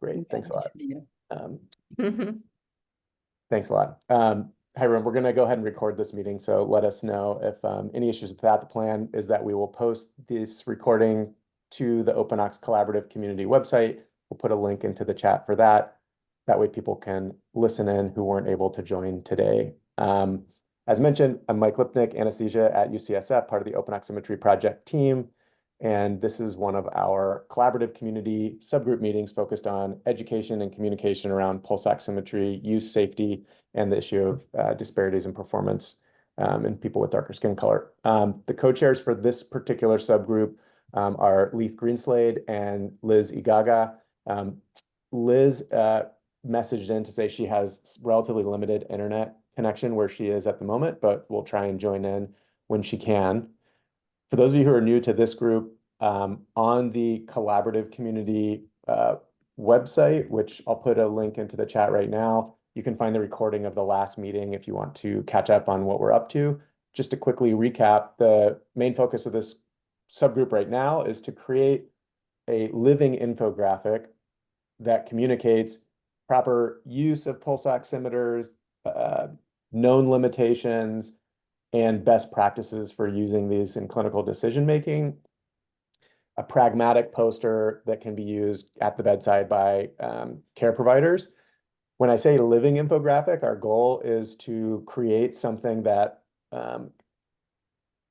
Great. Thanks a lot. Mhm. Thanks a lot. Hi, everyone. We're going to go ahead and record this meeting, so let us know if any issues with that. The plan is that we will post this recording to the OpenOx Collaborative Community website. We'll put a link into the chat for that. That way people can listen in who weren't able to join today. As mentioned, I'm Mike Lipnick, anesthesia at UCSF, part of the Open Oximetry project team. And this is one of our collaborative community subgroup meetings focused on education and communication around pulse oximetry, use safety, and the issue of disparities in performance in people with darker skin color. The co-chairs for this particular subgroup are Leith Greenslade and Liz Igaga. Liz messaged in to say she has relatively limited internet connection where she is at the moment, but we'll try and join in when she can. For those of you who are new to this group, on the collaborative community website, which I'll put a link into the chat right now, you can find the recording of the last meeting if you want to catch up on what we're up to. Just to quickly recap, the main focus of this subgroup right now is to create a living infographic that communicates proper use of pulse oximeters, known limitations, and best practices for using these in clinical decision-making. A pragmatic poster that can be used at the bedside by care providers. When I say living infographic, our goal is to create something that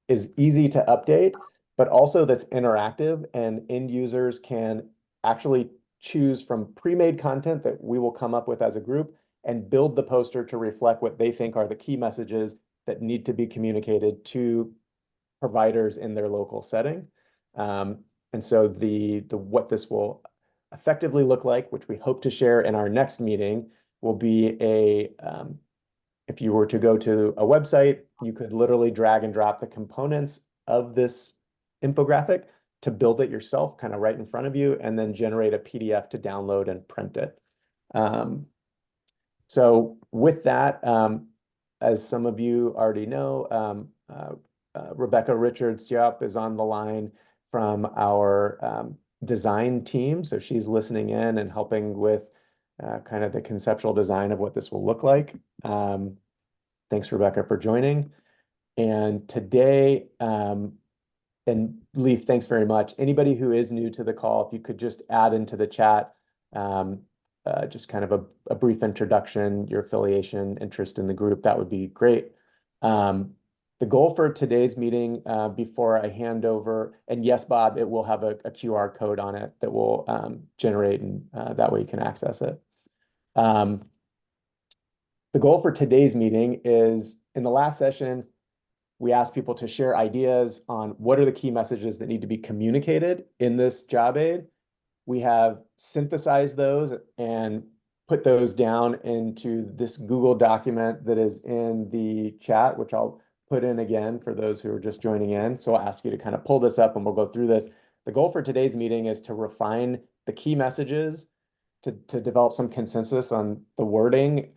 is easy to update, but also that's interactive, and end users can actually choose from pre-made content that we will come up with as a group and build the poster to reflect what they think are the key messages that need to be communicated to providers in their local setting. And so what this will effectively look like, which we hope to share in our next meeting, will be if you were to go to a website, you could literally drag and drop the components of this infographic to build it yourself, kind of right in front of you, and then generate a PDF to download and print it. So with that, as some of you already know, Rebecca Richards-Diop is on the line from our design team. So she's listening in and helping with kind of the conceptual design of what this will look like. Thanks, Rebecca, for joining. And today, and Leith, thanks very much. Anybody who is new to the call, if you could just add into the chat just kind of a brief introduction, your affiliation, interest in the group, that would be great. The goal for today's meeting, before I hand over, and yes, Bob, it will have a QR code on it that will generate, and that way you can access it. The goal for today's meeting is, in the last session, we asked people to share ideas on what are the key messages that need to be communicated in this job aid. We have synthesized those and put those down into this Google document that is in the chat, which I'll put in again for those who are just joining in. So I'll ask you to kind of pull this up and we'll go through this. The goal for today's meeting is to refine the key messages, to develop some consensus on the wording,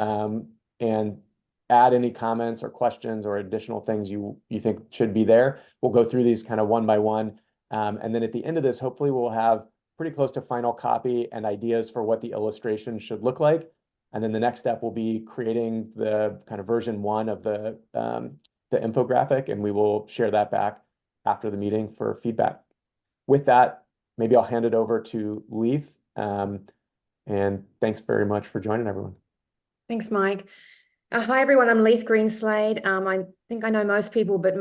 and add any comments or questions or additional things you think should be there. We'll go through these kind of one by one. And then at the end of this, hopefully we'll have pretty close to final copy and ideas for what the illustration should look like. And then the next step will be creating the kind of version 1 of the infographic, and we will share that back after the meeting for feedback. With that, maybe I'll hand it over to Leith. And thanks very much for joining, everyone. Thanks, Mike. Hi, everyone. I'm Leith Greenslade. I think I know most people, but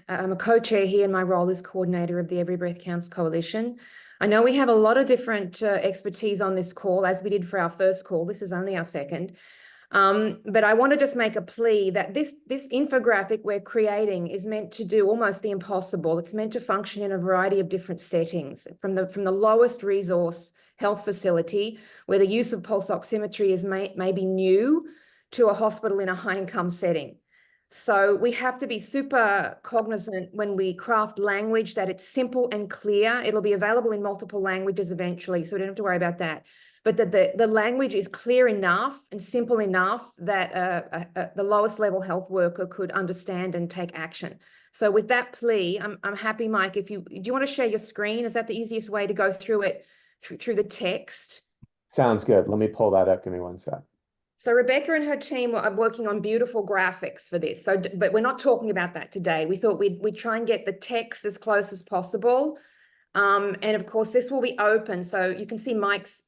I'm a co-chair here, and my role is coordinator of the Every Breath Counts Coalition. I know we have a lot of different expertise on this call, as we did for our first call. This is only our second. But I want to just make a plea that this infographic we're creating is meant to do almost the impossible. It's meant to function in a variety of different settings, from the lowest resource health facility, where the use of pulse oximetry is maybe new, to a hospital in a high-income setting. So we have to be super cognizant when we craft language that it's simple and clear. It'll be available in multiple languages eventually, so we don't have to worry about that. But that the language is clear enough and simple enough that the lowest level health worker could understand and take action. So with that plea, I'm happy, Mike, do you want to share your screen? Is that the easiest way to go through it, through the text? Sounds good. Let me pull that up. Give me one sec. So Rebecca and her team are working on beautiful graphics for this. So, but we're not talking about that today. We thought we'd try and get the text as close as possible. And of course, this will be open. So you can see Mike's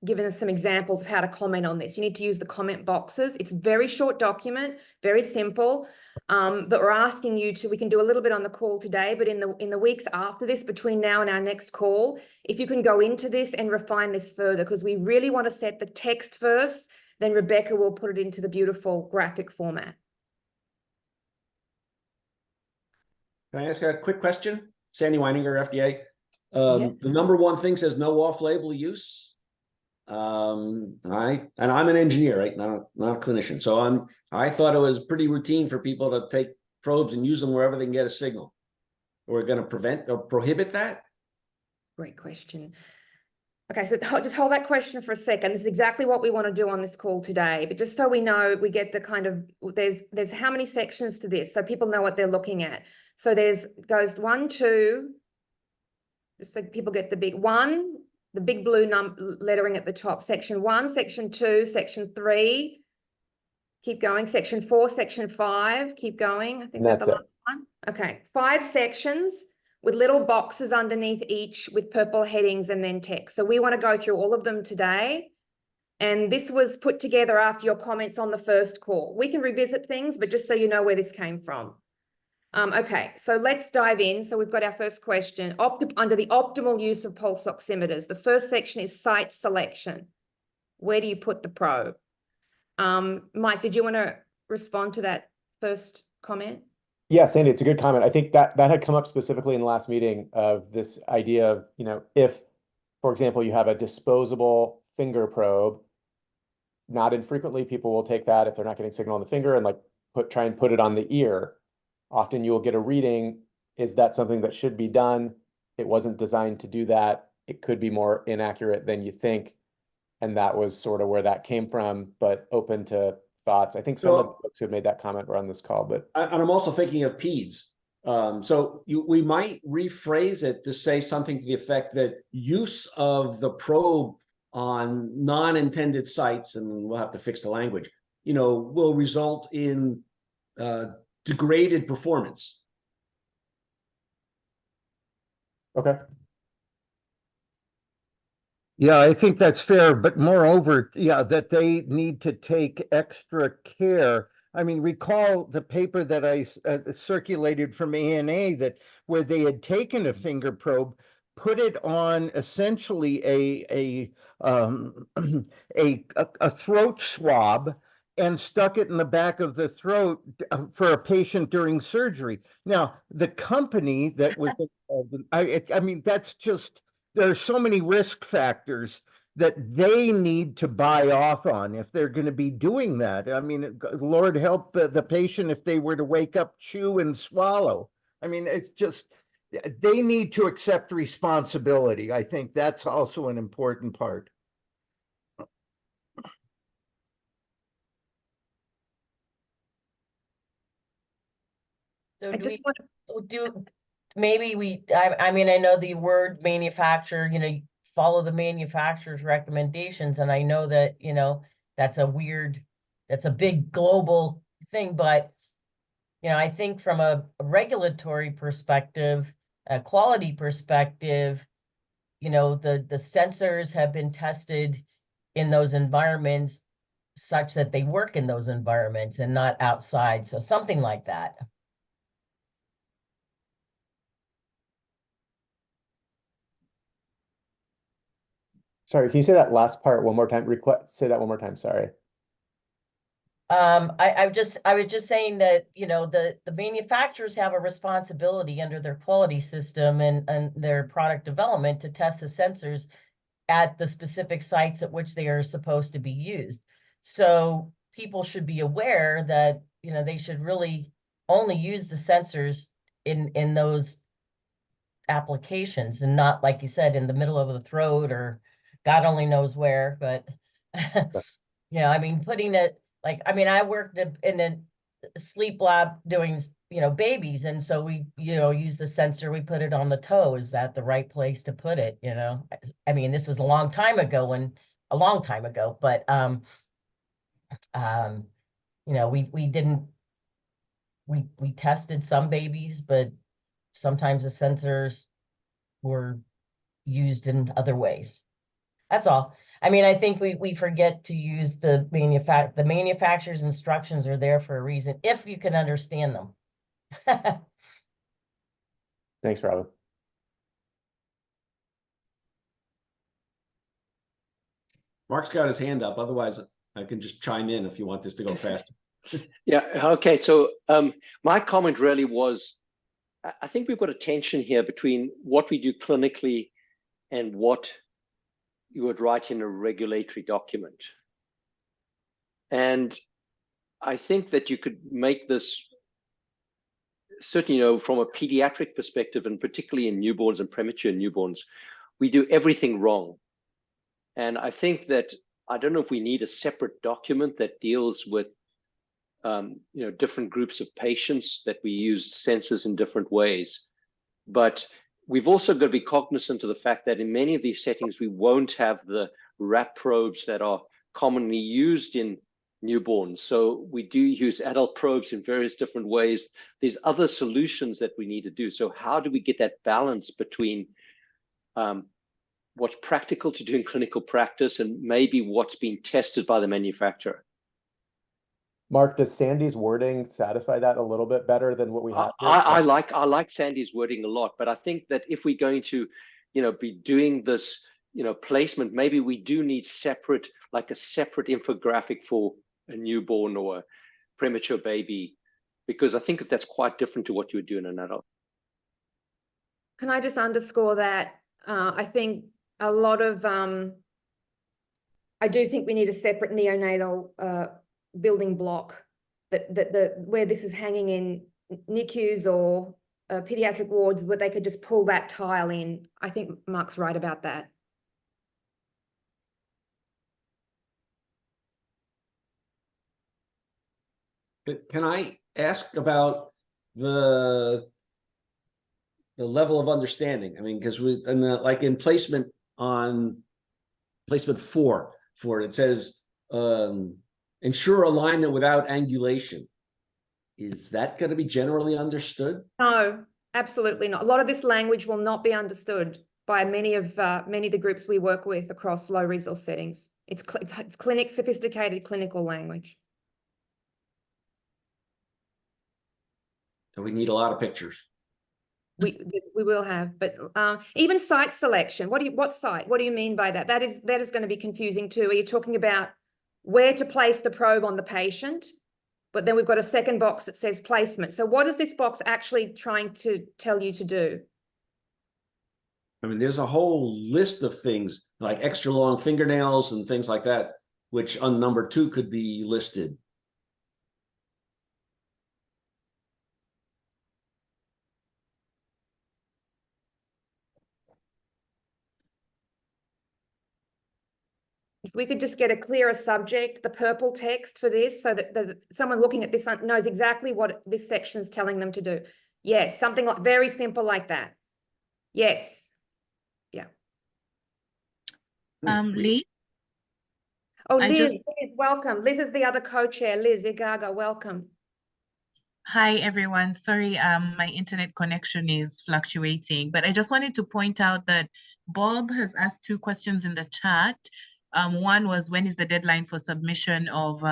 given us some examples of how to comment on this. You need to use the comment boxes. It's a very short document, very simple. But we're asking you to, we can do a little bit on the call today, but in the weeks after this, between now and our next call, if you can go into this and refine this further, because we really want to set the text first, then Rebecca will put it into the beautiful graphic format. Can I ask a quick question? Sandy Weininger, FDA. Yeah. The number one thing says no off-label use. I'm an engineer, right? Not a clinician. So I thought it was pretty routine for people to take probes and use them wherever they can get a signal. We're going to prevent or prohibit that? Great question. Okay, so just hold that question for a second. This is exactly what we want to do on this call today. But just so we know, we get the kind of, there's how many sections to this, so people know what they're looking at. So goes 1, 2, just so people get the big one, the big blue lettering at the top, section 1, section 2, section 3. Keep going, section 4, section 5, keep going. I think that's the last one. Okay, 5 sections with little boxes underneath each with purple headings and then text. So we want to go through all of them today. And this was put together after your comments on the first call. We can revisit things, but just so you know where this came from. Okay, so let's dive in. So we've got our first question. Under the optimal use of pulse oximeters, the first section is site selection. Where do you put the probe? Mike, did you want to respond to that first comment? Yeah, Sandy, it's a good comment. I think that had come up specifically in the last meeting of this idea of, if, for example, you have a disposable finger probe, not infrequently people will take that if they're not getting signal on the finger and like try and put it on the ear. Often you will get a reading. Is that something that should be done? It wasn't designed to do that. It could be more inaccurate than you think. And that was sort of where that came from, but open to thoughts. I think some of the folks who have made that comment were on this call, but. And I'm also thinking of PEDS. We might rephrase it to say something to the effect that use of the probe on non-intended sites, and we'll have to fix the language, will result in degraded performance. Okay. Yeah, I think that's fair, but moreover, yeah, that they need to take extra care. I mean, recall the paper that I circulated from ANA that where they had taken a finger probe, put it on essentially a a throat swab and stuck it in the back of the throat for a patient during surgery. Now, the company that was I mean, that's just, there are so many risk factors that they need to buy off on if they're going to be doing that. I mean, Lord help the patient if they were to wake up, chew, and swallow. I mean, it's just, they need to accept responsibility. I think that's also an important part. So I do just we want do maybe I mean, I know the word manufacturer, follow the manufacturer's recommendations. And I know that, that's a big global thing, but I think from a regulatory perspective, a quality perspective, the sensors have been tested in those environments such that they work in those environments and not outside. So something like that. Sorry, can you say that last part one more time? Say that one more time, sorry. I was just saying that, the manufacturers have a responsibility under their quality system and their product development to test the sensors at the specific sites at which they are supposed to be used. So people should be aware that, they should really only use the sensors in those applications and not, like you said, in the middle of the throat or God only knows where. But I mean, putting it like, I mean, I worked in a sleep lab doing babies. And so we, use the sensor, we put it on the toe. Is that the right place to put it? I mean, this is a long time ago but, we didn't, we tested some babies, but sometimes the sensors were used in other ways. That's all. I mean, I think we forget to use the manufacturer's instructions are there for a reason, if you can understand them. Thanks, Robin. Mark's got his hand up. Otherwise, I can just chime in if you want this to go faster. Yeah, okay. So my comment really was, I think we've got a tension here between what we do clinically and what you would write in a regulatory document. And I think that you could make this, certainly, from a pediatric perspective, and particularly in newborns and premature newborns, we do everything wrong. And I think that, I don't know if we need a separate document that deals with different groups of patients, that we use sensors in different ways. But we've also got to be cognizant of the fact that in many of these settings, we won't have the wrap probes that are commonly used in newborns. So we do use adult probes in various different ways. There's other solutions that we need to do. So how do we get that balance between what's practical to do in clinical practice and maybe what's being tested by the manufacturer? Mark, does Sandy's wording satisfy that a little bit better than what we have here? I like Sandy's wording a lot, but I think that if we're going to, be doing this, placement, maybe we do need a separate infographic for a newborn or a premature baby, because I think that's quite different to what you would do in an adult. Can I just underscore that? I think a lot of, I do think we need a separate neonatal building block that where this is hanging in NICUs or pediatric wards, where they could just pull that tile in. I think Mark's right about that. Can I ask about the level of understanding? I mean, because like in placement 4 for it says ensure alignment without angulation. Is that going to be generally understood? No, absolutely not. A lot of this language will not be understood by many of the groups we work with across low resource settings. It's sophisticated clinical language. So we need a lot of pictures. We will have, but even site selection. What site? What do you mean by that? That is going to be confusing too. Are you talking about where to place the probe on the patient? But then we've got a second box that says placement. So what is this box actually trying to tell you to do? I mean, there's a whole list of things like extra long fingernails and things like that, which on number 2 could be listed. If we could just get a clearer subject, the purple text for this, so that someone looking at this knows exactly what this section is telling them to do. Yes, something like very simple like that. Yes. Yeah. Lee? Oh, I Liz, welcome. Liz is the other co-chair. Liz Igaga, welcome. Hi, everyone. Sorry, my internet connection is fluctuating, but I just wanted to point out that Bob has asked 2 questions in the chat. One was, when is the deadline for submission of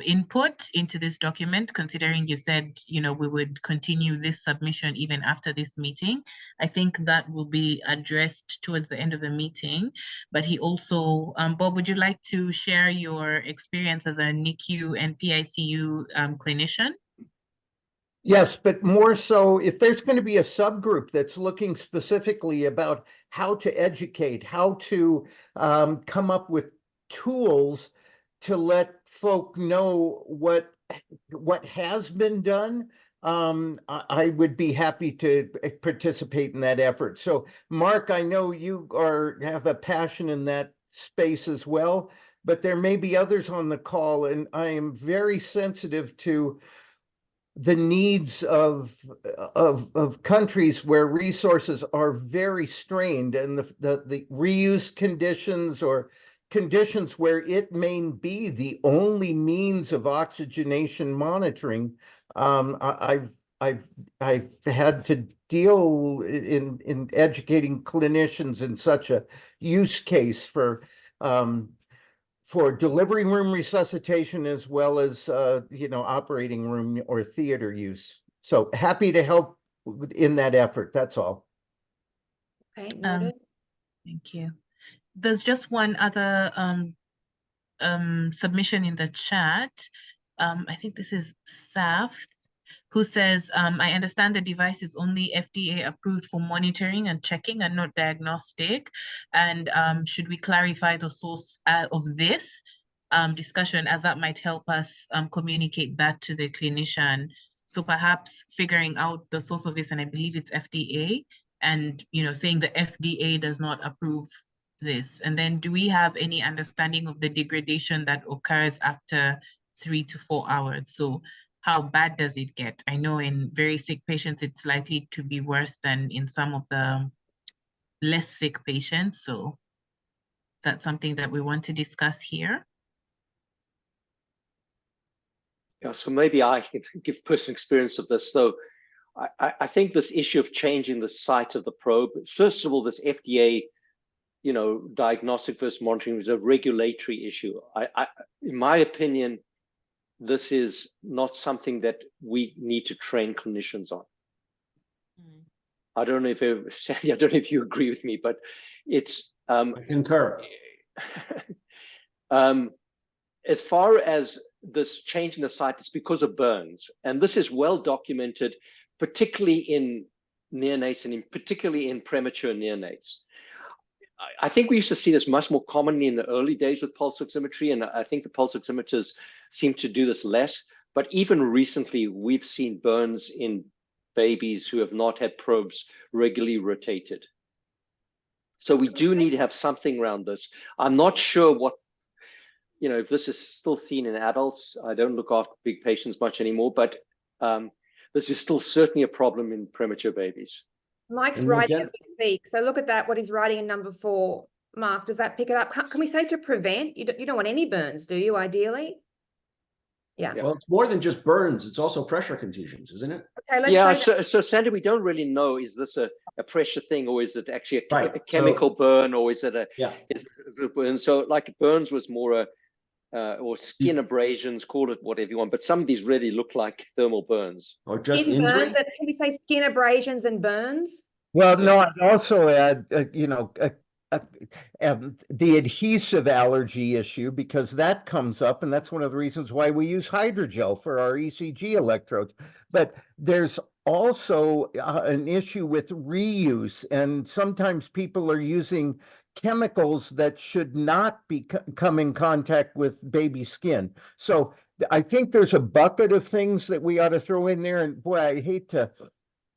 input into this document, considering you said, we would continue this submission even after this meeting. I think that will be addressed towards the end of the meeting. But he also, Bob, would you like to share your experience as a NICU and PICU clinician? Yes, but more so if there's going to be a subgroup that's looking specifically about how to educate, how to come up with tools to let folk know what has been done, I would be happy to participate in that effort. So, Mark, I know you have a passion in that space as well, but there may be others on the call, and I am very sensitive to the needs of countries where resources are very strained, and the reuse conditions or conditions where it may be the only means of oxygenation monitoring. I've had to deal in educating clinicians in such a use case for delivery room resuscitation as well as operating room or theater use. So happy to help in that effort. That's all. Okay, noted. Thank you. There's just one other submission in the chat. I think this is Saf, who says, I understand the device is only FDA approved for monitoring and checking and not diagnostic. And should we clarify the source of this discussion, as that might help us communicate that to the clinician? So perhaps figuring out the source of this, and I believe it's FDA, and saying the FDA does not approve this. And then do we have any understanding of the degradation that occurs after 3 to 4 hours? So how bad does it get? I know in very sick patients, it's likely to be worse than in some of the less sick patients. So that's something that we want to discuss here. Yeah, so maybe I can give personal experience of this. So I think this issue of changing the site of the probe, first of all, this FDA, diagnostic versus monitoring is a regulatory issue. In my opinion, this is not something that we need to train clinicians on. I don't know if Sandy, I don't know if you agree with me, but it's I concur. As far as this change in the site, it's because of burns, and this is well documented, particularly in neonates and particularly in premature neonates. I think we used to see this much more commonly in the early days with pulse oximetry, and I think the pulse oximeters seem to do this less. But even recently, we've seen burns in babies who have not had probes regularly rotated. So we do need to have something around this. I'm not sure what, if this is still seen in adults. I don't look after big patients much anymore, but this is still certainly a problem in premature babies. Mike's And writing again- as we speak. So look at that, what he's writing in number 4. Mark, does that pick it up? Can we say to prevent? You don't want any burns, do you, ideally? Yeah. Well, it's more than just burns. It's also pressure contusions, isn't it? Okay, let's Yeah, say so Sandy, we don't really know, is this a pressure thing, or is it actually Right, a chemical burn, or is it Yeah. is it a burn? So like burns was more or skin abrasions, call it whatever you want, but some of these really look like thermal burns. Or just skin injury. burns. Can we say skin abrasions and burns? Well, no, I'd also add, the adhesive allergy issue, because that comes up, and that's one of the reasons why we use hydrogel for our ECG electrodes. But there's also an issue with reuse, and sometimes people are using chemicals that should not be come in contact with baby skin. So I think there's a bucket of things that we ought to throw in there, and boy, I hate to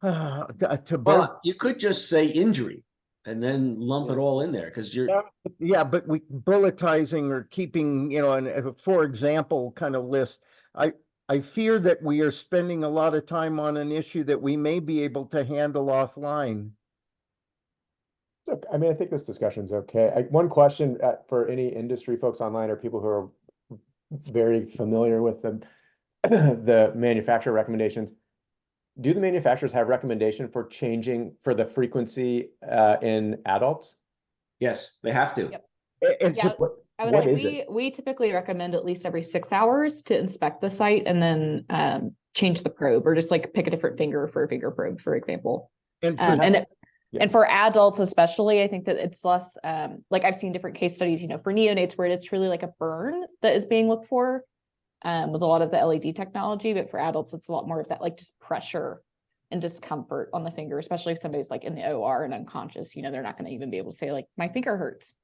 Well, you could just say injury and then lump it all in there, because you're yeah, but we bulletizing or keeping, an for example kind of list. I fear that we are spending a lot of time on an issue that we may be able to handle offline. So, I mean, I think this discussion's okay. One question for any industry folks online or people who are very familiar with the manufacturer recommendations. Do the manufacturers have recommendation for changing for the frequency in adults? yes, they have to. Yep. And Yeah, I would what say is we typically recommend at least every 6 hours to inspect the site and then change the probe, or just like pick a different finger for a finger probe, for example. and for, And for adults especially, I think that it's less like I've seen different case studies, for neonates where it's really like a burn that is being looked for with a lot of the LED technology, but for adults, it's a lot more of that like just pressure and discomfort on the finger, especially if somebody's like in the OR and unconscious, they're not going to even be able to say like, my finger hurts.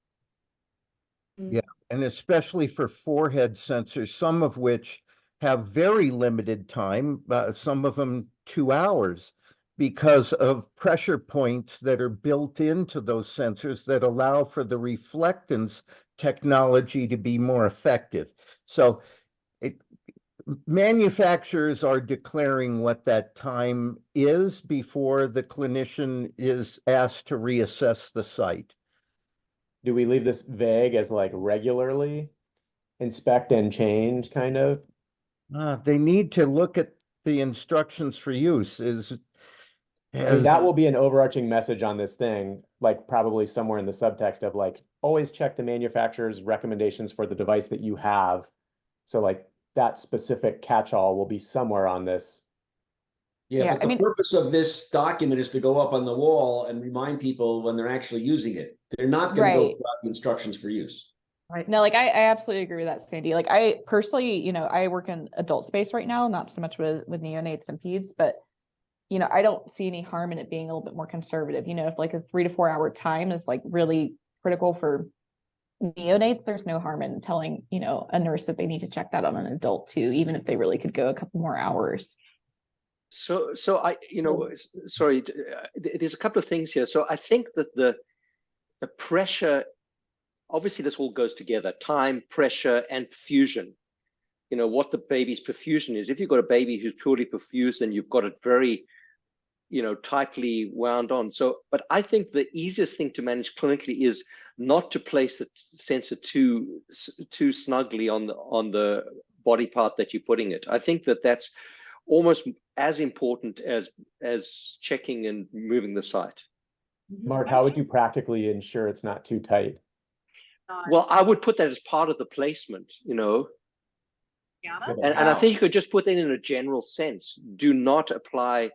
yeah, and especially for forehead sensors, some of which have very limited time, some of them 2 hours, because of pressure points that are built into those sensors that allow for the reflectance technology to be more effective. So manufacturers are declaring what that time is before the clinician is asked to reassess the site. Do we leave this vague as like regularly inspect and change kind of? They need to look at the instructions for use I mean, that will be an overarching message on this thing, like probably somewhere in the subtext of like, always check the manufacturer's recommendations for the device that you have. So like that specific catch-all will be somewhere on this. Yeah, Yeah, but I the mean- purpose of this document is to go up on the wall and remind people when they're actually using it. They're not going to go Right. throughout the instructions for use. No, like I absolutely agree with that, Sandy. Like I personally, I work in adult space right now, not so much with neonates and peds, but I don't see any harm in it being a little bit more conservative. If like a 3 to 4 hour time is like really critical for neonates, there's no harm in telling, a nurse that they need to check that on an adult too, even if they really could go a couple more hours. So I, sorry, there's a couple of things here. So I think that the pressure, obviously this all goes together, time, pressure, and perfusion. What the baby's perfusion is. If you've got a baby who's purely perfused, then you've got it very, tightly wound on. So, but I think the easiest thing to manage clinically is not to place the sensor too snugly on the body part that you're putting it. I think that that's almost as important as checking and moving the site. Mark, how would you practically ensure it's not too tight? Well, I would put that as part of the placement, and I think you could just put that in a general sense. Do not apply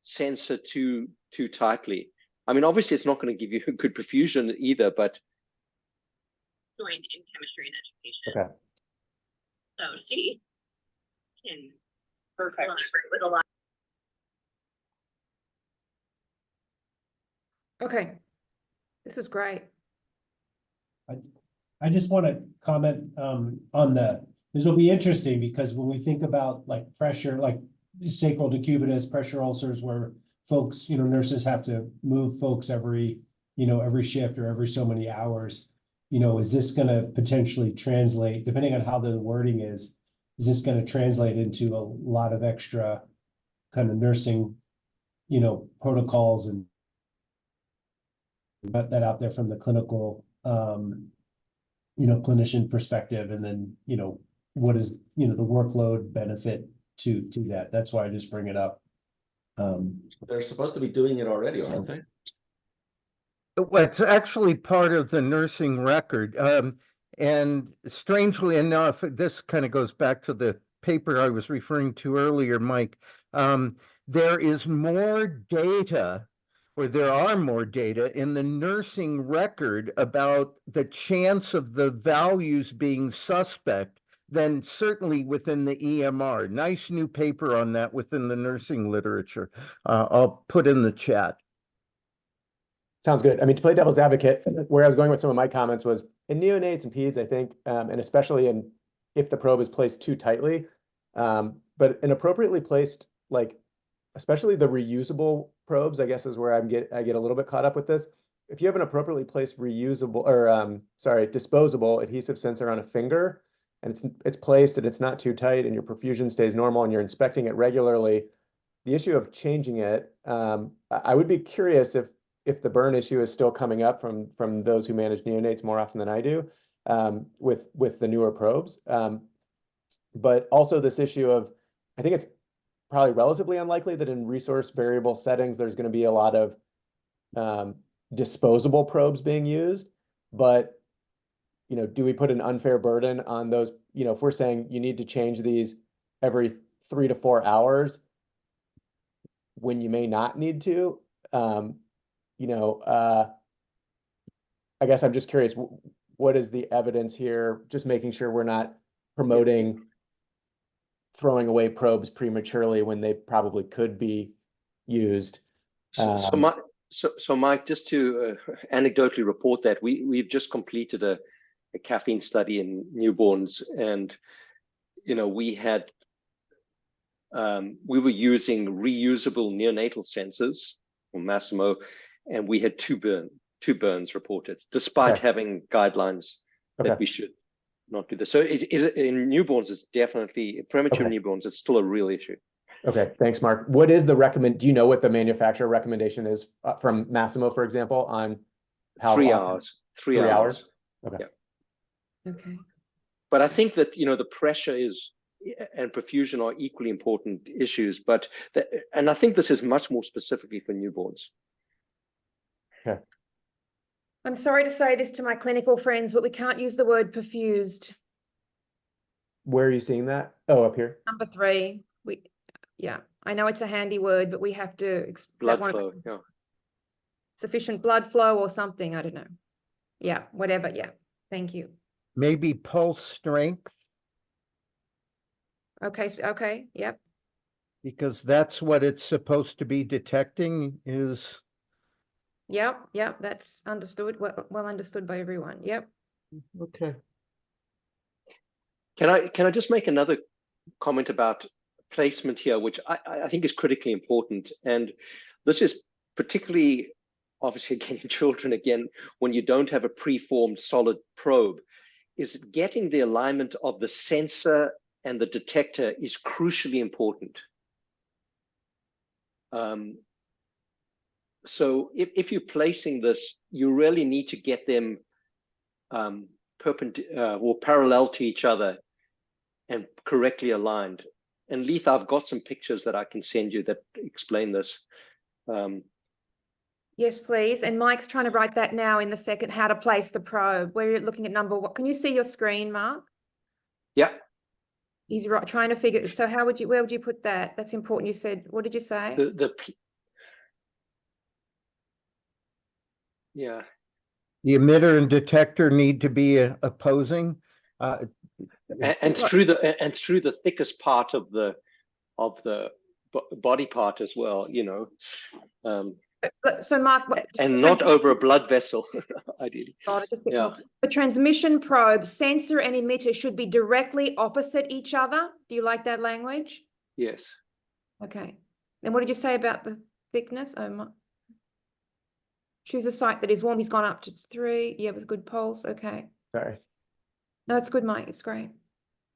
sensor too tightly. I mean, obviously it's not going to give you a good perfusion either, but joined in chemistry and education. Okay. So she can collaborate with a lot. Okay, this is great. I just want to comment on this will be interesting because when we think about like pressure, like sacral decubitus, pressure ulcers, where folks, nurses have to move folks every shift or every so many hours, is this going to potentially translate, depending on how the wording is this going to translate into a lot of extra kind of nursing, protocols and put that out there from the clinical, clinician perspective, and then, what is, the workload benefit to that. That's why I just bring it up. They're supposed to be doing it already, aren't they? Well, it's actually part of the nursing record. And strangely enough, this kind of goes back to the paper I was referring to earlier, Mike. There is more data, or there are more data in the nursing record about the chance of the values being suspect than certainly within the EMR. Nice new paper on that within the nursing literature. I'll put in the chat. Sounds good. I mean, to play devil's advocate, where I was going with some of my comments was in neonates and peds, I think, and especially if the probe is placed too tightly, but an appropriately placed, like, especially the reusable probes, I guess is where I get a little bit caught up with this. If you have an appropriately placed reusable or disposable adhesive sensor on a finger, and it's placed and it's not too tight and your perfusion stays normal and you're inspecting it regularly, the issue of changing it, I would be curious if the burn issue is still coming up from those who manage neonates more often than I do, with the newer probes. But also this issue of, I think it's probably relatively unlikely that in resource variable settings, there's going to be a lot of disposable probes being used. But, do we put an unfair burden on those? If we're saying you need to change these every 3 to 4 hours when you may not need to, I guess I'm just curious, what is the evidence here? Just making sure we're not promoting throwing away probes prematurely when they probably could be used. So Mike, just to anecdotally report that we've just completed a caffeine study in newborns, and we were using reusable neonatal sensors from Massimo, and we had two burns reported, despite having guidelines that we should not do this. So in newborns, it's definitely premature Okay. newborns. It's still a real issue. Okay, thanks, Mark. What is the do you know what the manufacturer recommendation is from Massimo, for example, on how 3 often? hours. 3 3 hours. hours? Okay. Yeah. Okay. But I think that, the pressure and perfusion are equally important issues, and I think this is much more specifically for newborns. Okay. I'm sorry to say this to my clinical friends, but we can't use the word perfused. Where are you seeing that? Oh, up here. Number 3, yeah, I know it's a handy word, but we have to Blood flow, yeah. Sufficient blood flow or something, I don't know. Yeah, whatever, yeah, thank you. Maybe pulse strength, Okay, okay, yep. because that's what it's supposed to be detecting is. Yep, that's understood, well understood by everyone, yep. Okay. Can I just make another comment about placement here, which I think is critically important. And this is particularly, obviously, again, in children, again, when you don't have a preformed solid probe, is getting the alignment of the sensor and the detector is crucially important. So if you're placing this, you really need to get them perpendicular or parallel to each other and correctly aligned. And Leith, I've got some pictures that I can send you that explain this. Yes, please. And Mike's trying to write that now in the second, how to place the probe. Where you're looking at number 1. Can you see your screen, Mark? Yeah. He's trying to figure, so where would you put that? That's important. You said, what did you say? Yeah. The emitter and detector need to be opposing. And through the thickest part of the body part as well, So Mark, and not over a blood vessel, ideally. God, it just gets more. The transmission probe, sensor and emitter should be directly opposite each other. Do you like that language? Yes. Okay. Then what did you say about the thickness? Choose a site that is warm. He's gone up to 3. Yeah, with good pulse. Okay. Sorry. No, it's good, Mike. It's great.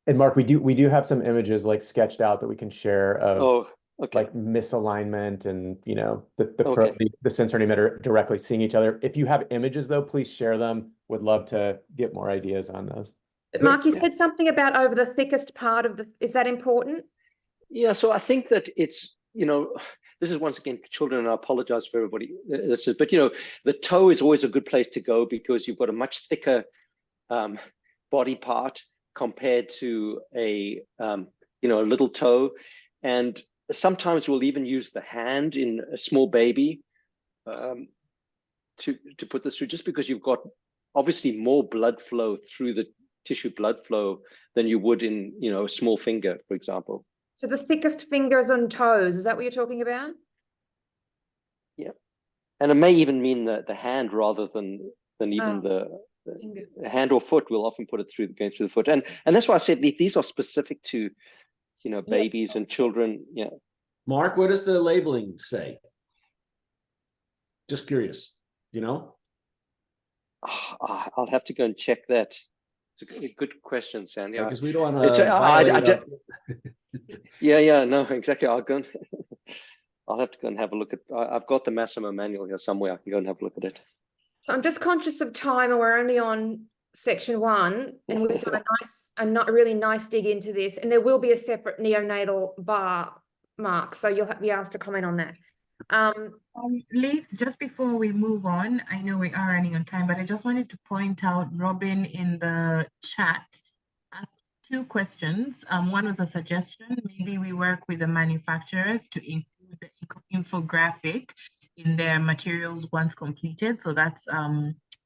And Mark, we do have some images like sketched out that we can share of like misalignment and the sensor and emitter directly seeing each other. If you have images though, please share them. Would love to get more ideas on those. But Mark, you said something about over the thickest part of is that important? Yeah, so I think that it's, this is once again children, and I apologize for everybody. But the toe is always a good place to go because you've got a much thicker body part compared to a little toe. And sometimes we'll even use the hand in a small baby to put this through, just because you've got obviously more blood flow through the tissue blood flow than you would in a small finger, for example. So the thickest fingers on toes, is that what you're talking about? Yeah. And it may even mean the hand rather than even the hand or foot. We'll often put it going through the foot. And that's why I said these are specific to babies and children. Yeah. Mark, what does the labeling say? Just curious, I'll have to go and check that. It's a good question, Sandy. Because we don't want to. Yeah, no, exactly. I'll have to go and have a look at. I've got the Massimo manual here somewhere. I can go and have a look at it. So I'm just conscious of time, and we're only on section 1, and we've done a not really nice dig into this, and there will be a separate neonatal bar, Mark. So you'll be asked to comment on that. Leith, just before we move on, I know we are running on time, but I just wanted to point out Robin in the chat asked 2 questions. One was a suggestion. Maybe we work with the manufacturers to include the infographic in their materials once completed. So that's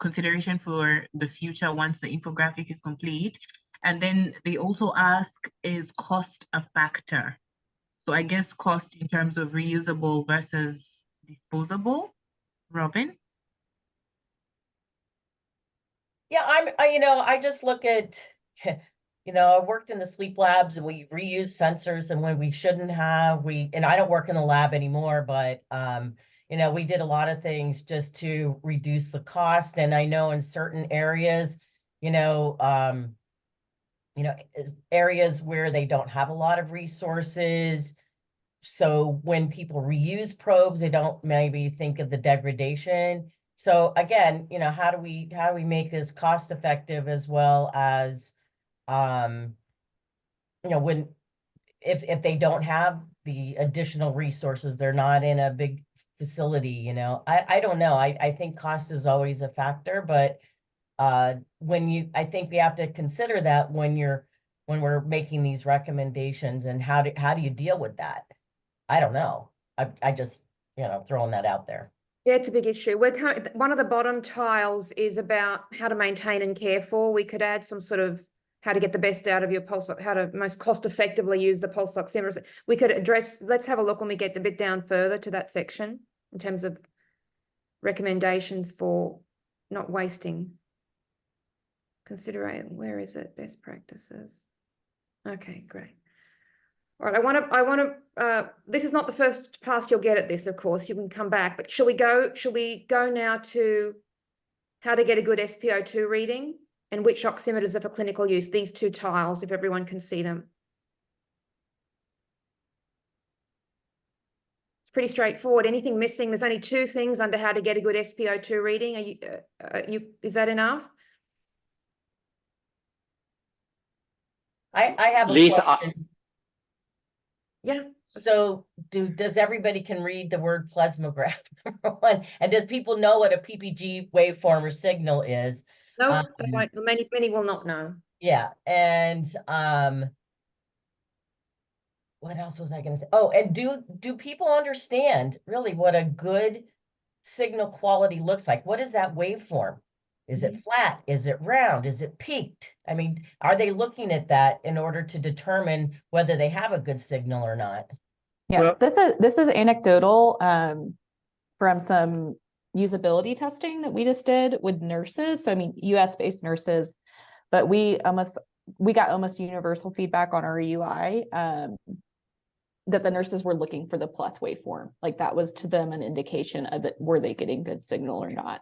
consideration for the future once the infographic is complete. And then they also ask, is cost a factor? So I guess cost in terms of reusable versus disposable. Robin? Yeah, I just look at, I worked in the sleep labs and we reuse sensors, and when we shouldn't have, and I don't work in the lab anymore, but, we did a lot of things just to reduce the cost. And I know in certain areas, areas where they don't have a lot of resources. So when people reuse probes, they don't maybe think of the degradation. So again, how do we make this cost effective as well as, when if they don't have the additional resources, they're not in a big facility, I don't know. I think cost is always a factor, but I think we have to consider that when we're making these recommendations, and how do you deal with that? I don't know. I just, throwing that out there. Yeah, it's a big issue. One of the bottom tiles is about how to maintain and care for. We could add some sort of how to get the best out of your pulse, how to most cost effectively use the pulse oximeter. We could address, let's have a look when we get a bit down further to that section in terms of recommendations for not wasting. Consideration, where is it? Best practices. Okay, great. All right, I want to, this is not the first pass you'll get at this, of course, you can come back, but shall we go now to how to get a good SpO2 reading and which oximeters are for clinical use, these two tiles, if everyone can see them. It's pretty straightforward. Anything missing? There's only two things under how to get a good SpO2 reading. Is that enough? I have a Leith, question. Yeah. So does everybody can read the word plasmograph, number one? And does people know what a PPG waveform or signal is? No, they won't. Many will not know. Yeah, and what else was I going to say? Oh, and do people understand really what a good signal quality looks like? What is that waveform? Is it flat? Is it round? Is it peaked? I mean, are they looking at that in order to determine whether they have a good signal or not? Yeah, Well- this is anecdotal from some usability testing that we just did with nurses. So I mean, US-based nurses, but we got almost universal feedback on our UI that the nurses were looking for the pleth waveform. Like that was to them an indication of it, were they getting good signal or not.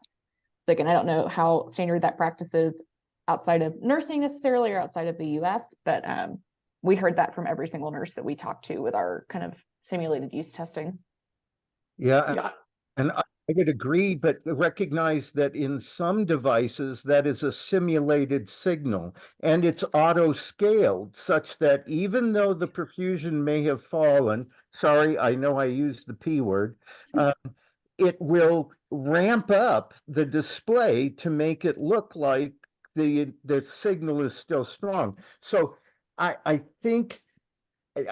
Like, and I don't know how standard that practice is outside of nursing necessarily or outside of the US, but we heard that from every single nurse that we talked to with our kind of simulated use testing. Yeah, and I would agree, but recognize that in some devices that is a simulated signal and it's auto scaled such that even though the perfusion may have fallen, sorry, I know I used the P word, it will ramp up the display to make it look like the signal is still strong. So I think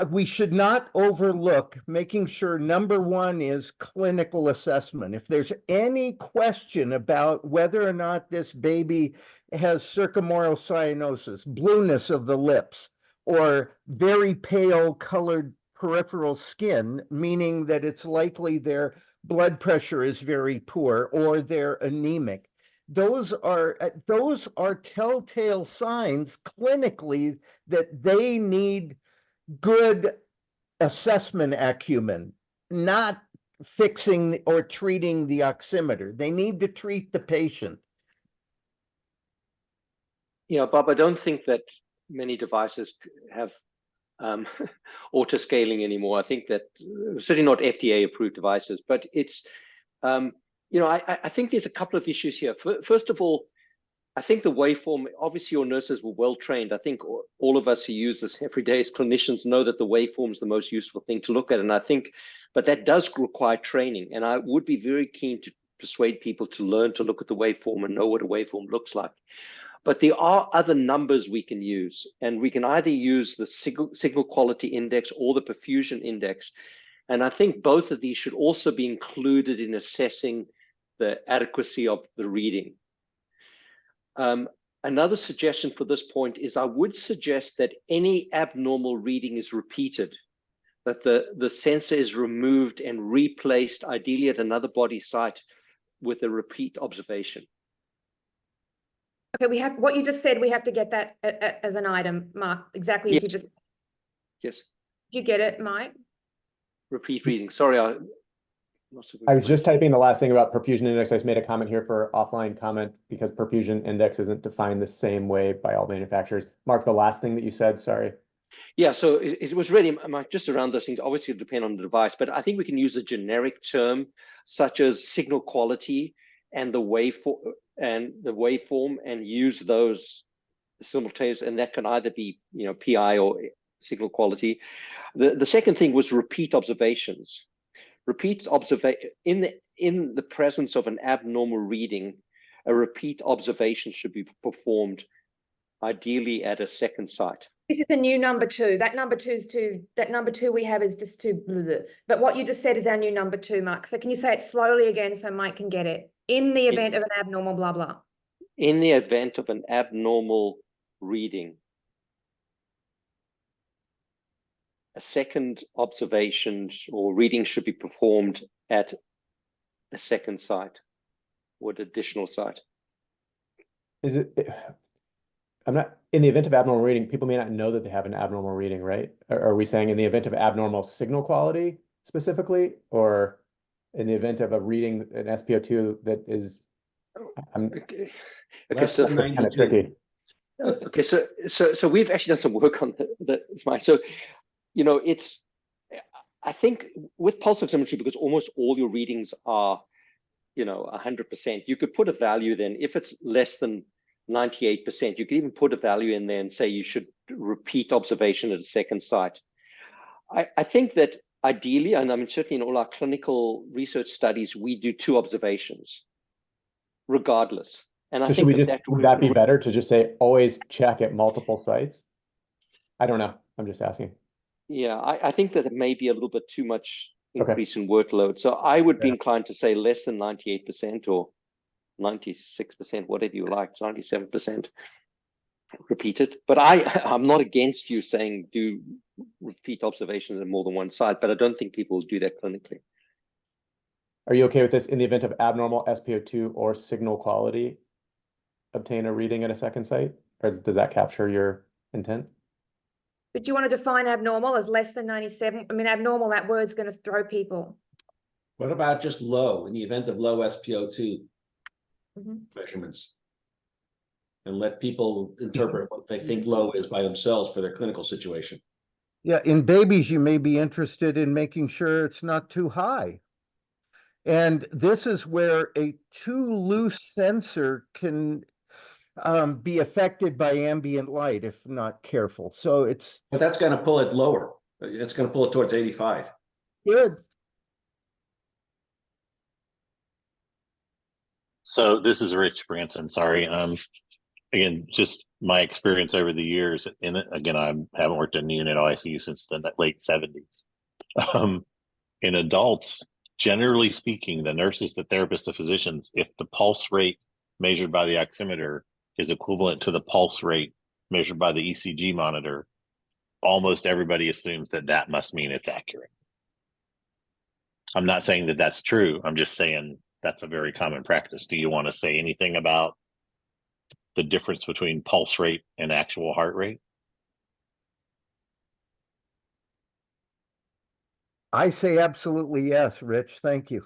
we should not overlook making sure number one is clinical assessment. If there's any question about whether or not this baby has circumoral cyanosis, blueness of the lips, or very pale colored peripheral skin, meaning that it's likely their blood pressure is very poor or they're anemic, those are telltale signs clinically that they need good assessment acumen, not fixing or treating the oximeter. They need to treat the patient. Yeah, Bob, I don't think that many devices have auto scaling anymore. I think that certainly not FDA approved devices, but it's, I think there's a couple of issues here. First of all, I think the waveform, obviously your nurses were well trained. I think all of us who use this every day as clinicians know that the waveform is the most useful thing to look at. And I think, but that does require training. And I would be very keen to persuade people to learn to look at the waveform and know what a waveform looks like. But there are other numbers we can use, and we can either use the signal quality index or the perfusion index. And I think both of these should also be included in assessing the adequacy of the reading. Another suggestion for this point is I would suggest that any abnormal reading is repeated, that the sensor is removed and replaced, ideally at another body site, with a repeat observation. Okay, we have what you just said. We have to get that as an item, Mark, exactly as you just. Yes. You get it, Mike? Repeat reading. Sorry, not so I was just great. typing the last thing about perfusion index. I just made a comment here for offline comment because perfusion index isn't defined the same way by all manufacturers. Mark, the last thing that you said, sorry. Yeah, so it was really just around those things. Obviously, it depends on the device, but I think we can use a generic term such as signal quality and the waveform and use those simultaneously, and that can either be PI or signal quality. The second thing was repeat observations. Repeat observation in the presence of an abnormal reading, a repeat observation should be performed, ideally at a second site. This is a new number 2. That number 2 we have is just too blah, blah. But what you just said is our new number 2, Mark. So can you say it slowly again so Mike can get it? In the event of an abnormal blah blah. In the event of an abnormal reading, a second observation or reading should be performed at a second site or an additional site. Is it? I'm not in the event of abnormal reading, people may not know that they have an abnormal reading, right? Are we saying in the event of abnormal signal quality specifically, or in the event of a reading an SpO2 that is Okay, Less so than kind of 92. tricky? okay, so we've actually done some work on the smart. So it's, I think with pulse oximetry, because almost all your readings are 100%, you could put a value then if it's less than 98%, you could even put a value in there and say you should repeat observation at a second site. I think that ideally, and I mean certainly in all our clinical research studies, we do 2 observations regardless. And So I should think we that would that be better to just say always check at multiple sites? I don't know. I'm just asking. Yeah, I think that it may be a little bit too much Okay. increase in workload. So I would be Yeah. inclined to say less than 98% or 96%, whatever you like, 97% repeated. But I'm not against you saying do repeat observations at more than one site, but I don't think people will do that clinically. Are you okay with this in the event of abnormal SpO2 or signal quality? Obtain a reading at a second site, or does that capture your intent? But do you want to define abnormal as less than 97? I mean, abnormal, that word's going to throw people. What about just low, in the event of low SpO2 measurements? And let people interpret what they think low is by themselves for their clinical situation. Yeah, in babies, you may be interested in making sure it's not too high. And this is where a too loose sensor can be affected by ambient light if not careful. So it's But that's going to pull it lower. It's going to pull it towards 85. good. So this is Rich Branson. Sorry. Again, just my experience over the years. And again, I haven't worked in neonatal ICU since the late 70s. In adults, generally speaking, the nurses, the therapists, the physicians, if the pulse rate measured by the oximeter is equivalent to the pulse rate measured by the ECG monitor, almost everybody assumes that that must mean it's accurate. I'm not saying that that's true. I'm just saying that's a very common practice. Do you want to say anything about the difference between pulse rate and actual heart rate? I say absolutely yes, Rich. Thank you.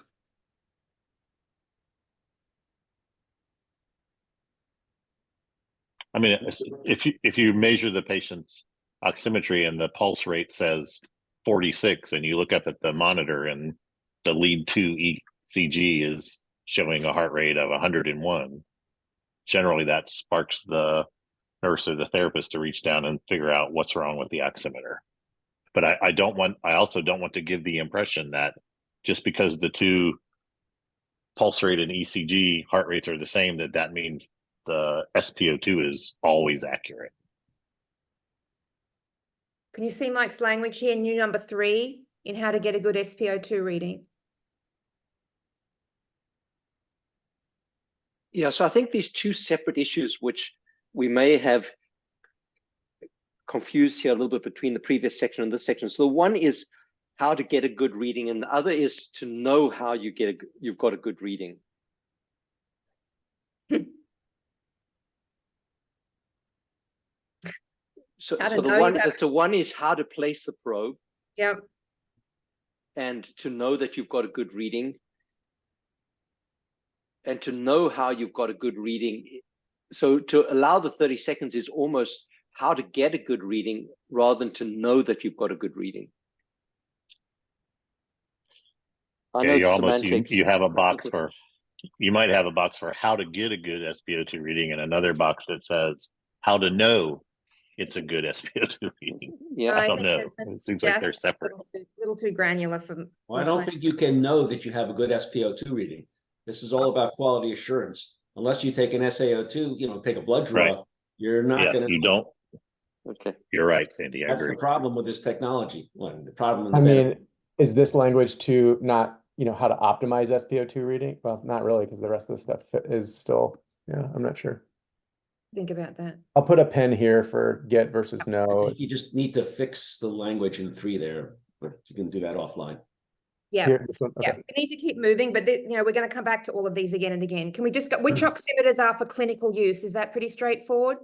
I mean, if you measure the patient's oximetry and the pulse rate says 46, and you look up at the monitor and the lead 2 ECG is showing a heart rate of 101, generally that sparks the nurse or the therapist to reach down and figure out what's wrong with the oximeter. But I also don't want to give the impression that just because the 2 pulse rate and ECG heart rates are the same, that means the SpO2 is always accurate. Can you see Mike's language here? New number 3 in how to get a good SpO2 reading. Yeah, so I think these 2 separate issues, which we may have confused here a little bit between the previous section and this section. So the one is how to get a good reading, and the other is to know how you've got a good reading. So the one is how to place the probe. Yep. and to know that you've got a good reading, and to know how you've got a good reading. So to allow the 30 seconds is almost how to get a good reading rather than to know that you've got a good reading. I know Yeah, you it's almost semantics. you have a box for, you might have a box for how to get a good SpO2 reading and another box that says how to know it's a good SpO2 reading. Yeah, I don't think know. that's- It seems yeah, like they're separate. little too granular for. Well, I don't think you can know that you have a good SpO2 reading. This is all about quality assurance. Unless you take an SaO2, take a blood draw, Right. you're not Yeah, going to. you don't. okay. You're right, Sandy. I That's agree. the problem with this technology. Well, the problem in the I benefit. mean, is this language to not, how to optimize SpO2 reading? Well, not really, because the rest of the stuff is still, I'm not sure. Think about that. I'll put a pen here for get versus I no. think you just need to fix the language in 3 there, but you can do that offline. Yeah. Here, this one, Yeah, okay. we need to keep moving, but we're going to come back to all of these again and again. Can we just go, which oximeters are for clinical use? Is that pretty straightforward?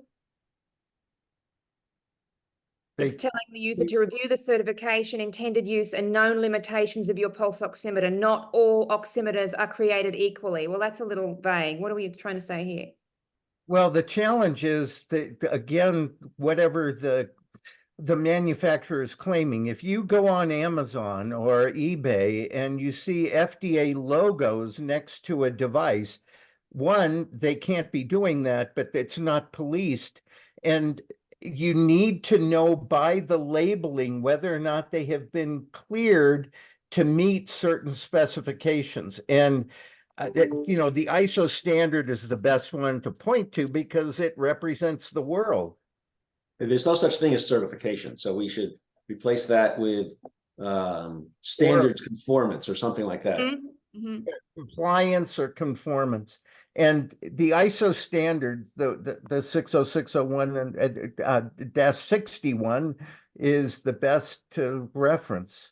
It's telling the user to review the certification, intended use, and known limitations of your pulse oximeter. Not all oximeters are created equally. Well, that's a little vague. What are we trying to say here? Well, the challenge is that, again, whatever the manufacturer is claiming, if you go on Amazon or eBay and you see FDA logos next to a device, one, they can't be doing that, but it's not policed. And you need to know by the labeling whether or not they have been cleared to meet certain specifications. And the ISO standard is the best one to point to because it represents the world. There's no such thing as certification, so we should replace that with standards conformance or something like that. Mm-hmm. Compliance or conformance. And the ISO standard, the 60601 and -61 is the best to reference.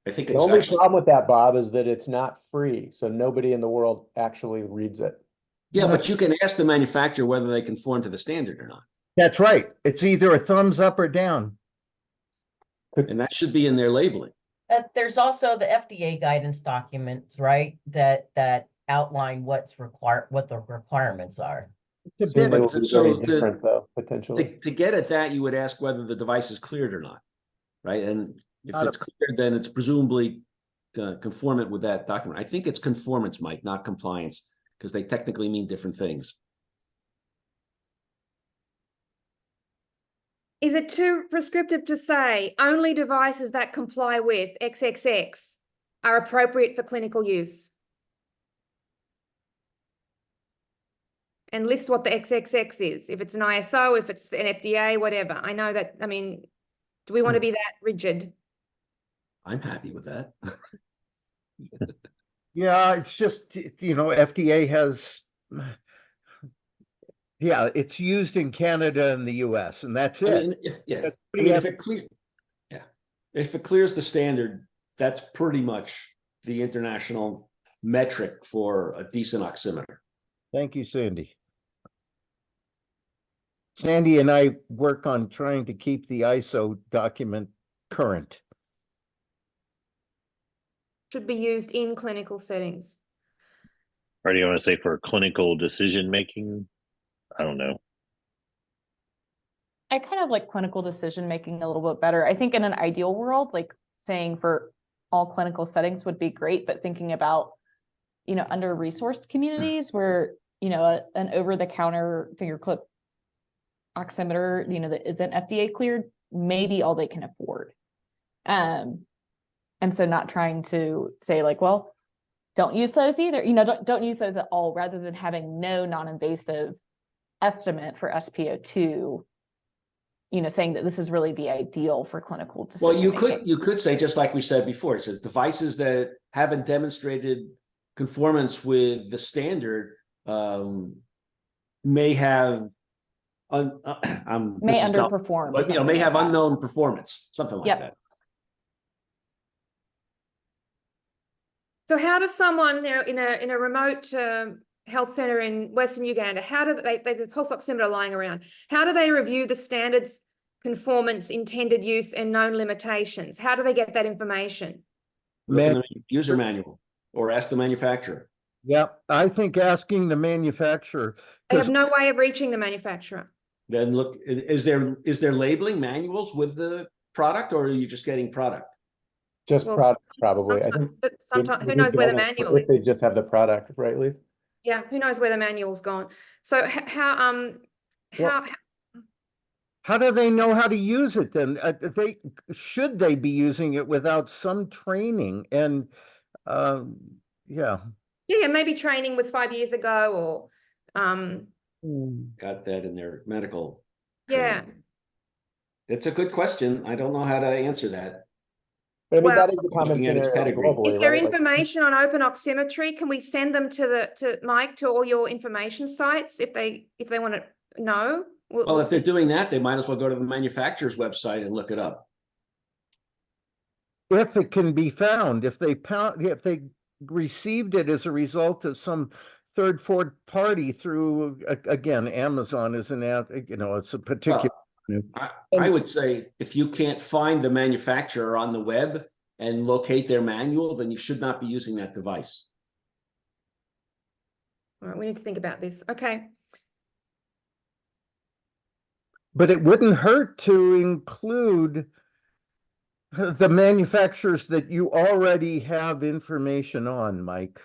I think The it's only actually, problem with that, Bob, is that it's not free, so nobody in the world actually reads it. yeah, but you can ask the manufacturer whether they conform to the standard or not. That's right. It's either a thumbs up or down. And that should be in their labeling. There's also the FDA guidance documents, right? That outline what's required, what the requirements are. Soon they will be So very different, though, potentially. To get at that, you would ask whether the device is cleared or not, right? And if it's cleared, then it's presumably conformant with that document. I think it's conformance, Mike, not compliance, because they technically mean different things. Is it too prescriptive to say only devices that comply with XXX are appropriate for clinical use? And list what the XXX is, if it's an ISO, if it's an FDA, whatever. I know that, do we want to be that rigid? I'm happy with that. Yeah, it's just, FDA has, it's used in Canada and the US, and that's it. I mean, if it clears, if it clears the standard, that's pretty much the international metric for a decent oximeter. Thank you, Sandy. Sandy and I work on trying to keep the ISO document current. Should be used in clinical settings. Or do you want to say for clinical decision making? I don't know. I kind of like clinical decision making a little bit better. I think in an ideal world, like saying for all clinical settings would be great, but thinking about, under resourced communities where, an over-the-counter finger clip oximeter, that isn't FDA cleared, maybe all they can afford. And so not trying to say like, well, don't use those either, don't use those at all, rather than having no non-invasive estimate for SpO2, saying that this is really the ideal for clinical decision. Well, you could say, just like we said before, it says devices that haven't demonstrated conformance with the standard may have may underperform, but may have unknown performance, something like that. So how does someone in a remote health center in Western Uganda, how do there's a pulse oximeter lying around, how do they review the standards, conformance, intended use, and known limitations? How do they get that information? Look in Man, the user manual or ask the manufacturer. yeah, I think asking the manufacturer, They have because no way of reaching the manufacturer. Then look, is there labeling manuals with the product, or are you just getting product? Just Well, products, probably. I think sometimes, but we- sometimes, we who need knows where the guidance manual if is? they just have the product, right, Leaf? Yeah, who knows where the manual's gone? So Well- how do they know how to use it then? Should they be using it without some training? And yeah. yeah, maybe training was 5 years ago, or Got that in their medical yeah. training. That's a good question. I don't know how to answer that. But I mean, Well, that is the common Looking at its scenario pedigree. globally, Is there right? Like, information on open oximetry? Can we send them to Mike, to all your information sites if they want to know? Well, if they're doing that, they might as well go to the manufacturer's website and look it up. If it can be found, if they received it as a result of some third, fourth party through, again, Amazon is it's a particular. I would say if you can't find the manufacturer on the web and locate their manual, then you should not be using that device. All right, we need to think about this. Okay. But it wouldn't hurt to include the manufacturers that you already have information on, Mike.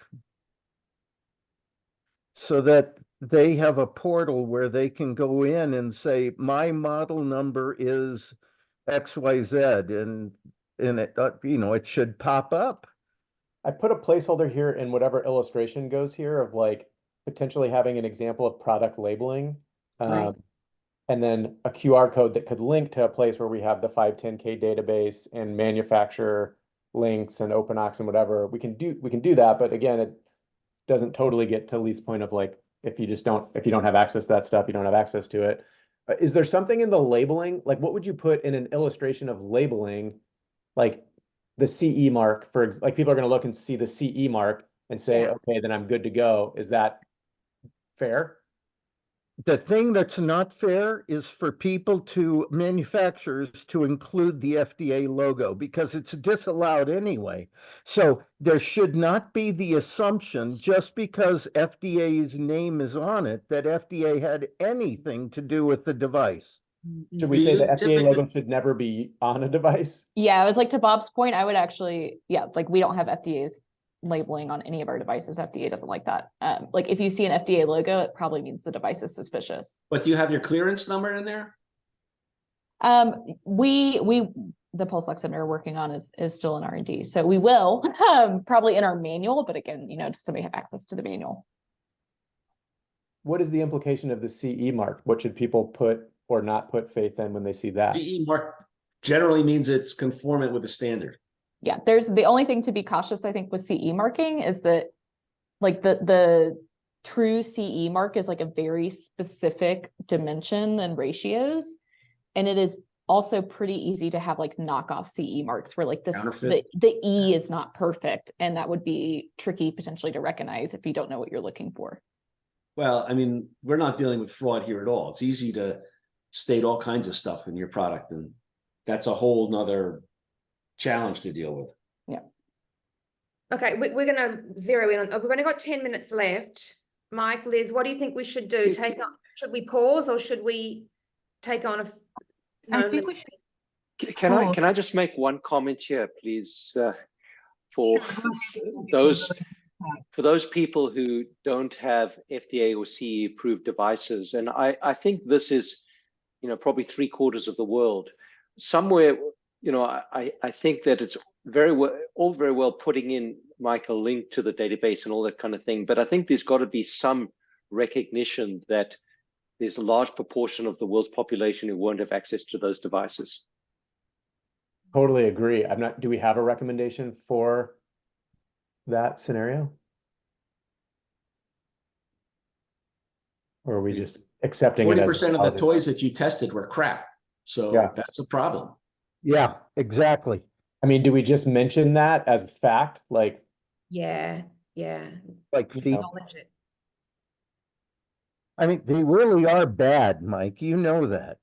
So that they have a portal where they can go in and say, my model number is XYZ, and it, it should pop up. I put a placeholder here in whatever illustration goes here of like potentially having an example of product labeling. Right. And then a QR code that could link to a place where we have the 510K database and manufacturer links and OpenOx and whatever. We can do that, but again, it doesn't totally get to Lee's point of like, if you don't have access to that stuff, you don't have access to it. Is there something in the labeling? Like, what would you put in an illustration of labeling, like the CE mark like people are going to look and see the CE mark and say, Yeah. okay, then I'm good to go. Is that fair? The thing that's not fair is for manufacturers to include the FDA logo, because it's disallowed anyway. So there should not be the assumption, just because FDA's name is on it, that FDA had anything to do with the device. Should we Do say you the FDA typically- logo should never be on a device? Yeah, I was like, to Bob's point, I would actually, like we don't have FDA's labeling on any of our devices. FDA doesn't like that. Like if you see an FDA logo, it probably means the device is suspicious. But do you have your clearance number in there? The pulse oximeter we're working on is still in R&D, so we will probably in our manual, but again, does somebody have access to the manual? What is the implication of the CE mark? What should people put or not put faith in when they see that? CE mark generally means it's conformant with the standard. Yeah, there's the only thing to be cautious, I think, with CE marking is that like the true CE mark is like a very specific dimension and ratios. And it is also pretty easy to have like knockoff CE marks where like the E is not perfect. And that would be tricky potentially to recognize if you don't know what you're looking for. Well, I mean, we're not dealing with fraud here at all. It's easy to state all kinds of stuff in your product, and that's a whole nother challenge to deal with. Yeah. Okay, we're going to zero in on. We've only got 10 minutes left. Mike, Liz, what do you think we should do? Should we pause, or should we take on a? I think we should. Can I just make one comment here, please? For those people who don't have FDA or CE approved devices, and I think this is, probably 3/4 of the world. Somewhere, I think that it's all very well putting in, Mike, a link to the database and all that kind of thing, but I think there's got to be some recognition that there's a large proportion of the world's population who won't have access to those devices. Totally agree. Do we have a recommendation for that scenario? Or are we just accepting 40% of the toys that you tested were crap. So Yeah. that's a problem. Yeah, exactly. I mean, do we just mention that as fact? Like, Yeah. Like Acknowledge it. I mean, they really are bad, Mike. You know that.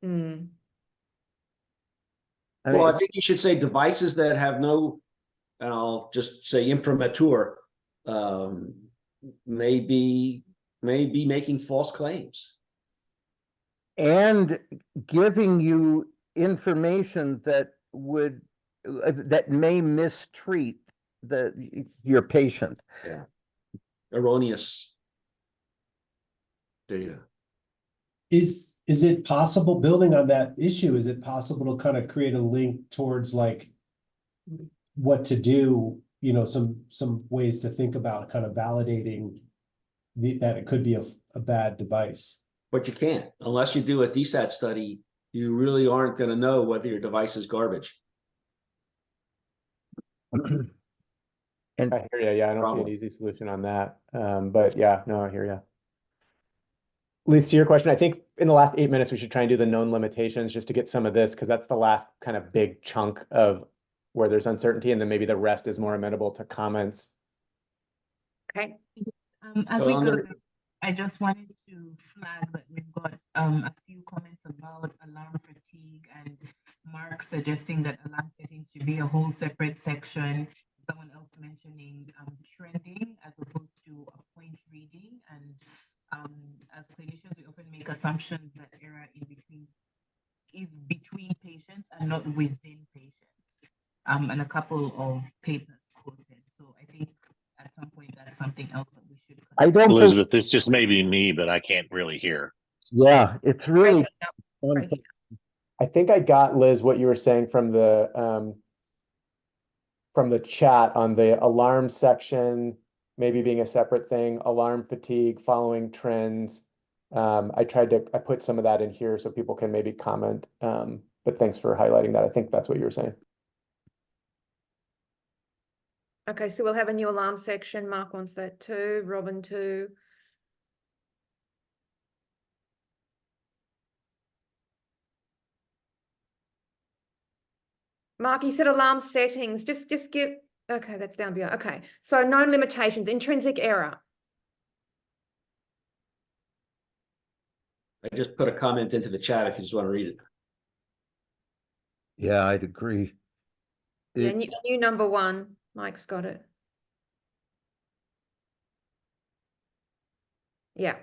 Mm. I Well, mean, I think you should say devices that have no and I'll just say imprimatur, may be making false claims. And giving you information that would, that may mistreat your patient. Yeah. Erroneous data. Is it possible, building on that issue, is it possible to kind of create a link towards like what to do, you know, some ways to think about kind of validating that it could be a bad device? But you can't, unless you do a DSAT study, you really aren't going to know whether your device is garbage. And I hear you. Yeah, I don't see an easy solution on that. But yeah, no, I hear you. Leads to your question. I think in the last 8 minutes, we should try and do the known limitations just to get some of this, because that's the last kind of big chunk of where there's uncertainty, and then maybe the rest is more amenable to comments. Okay. As So we on go, the- I just wanted to flag that we've got a few comments about alarm fatigue, and Mark suggesting that alarm settings should be a whole separate section. Someone else mentioning trending as opposed to a point reading, and as clinicians, we often make assumptions that error is between patients and not within patients. And a couple of papers quoted. So I think at some point that's something else that we should I don't, Elizabeth, this just may be me, but I can't really hear. yeah, it's really. Right here. I think I got, Liz, what you were saying from the chat on the alarm section, maybe being a separate thing, alarm fatigue, following trends. I put some of that in here so people can maybe comment. But thanks for highlighting that. I think that's what you were saying. Okay, so we'll have a new alarm section. Mark wants that too. Robin too. Mark, you said alarm settings. Just give. Okay, that's down below. Okay, so known limitations, intrinsic error. I just put a comment into the chat if you just want to read it. Yeah, I'd agree. Yeah, It- new number one. Mike's got it. Yeah.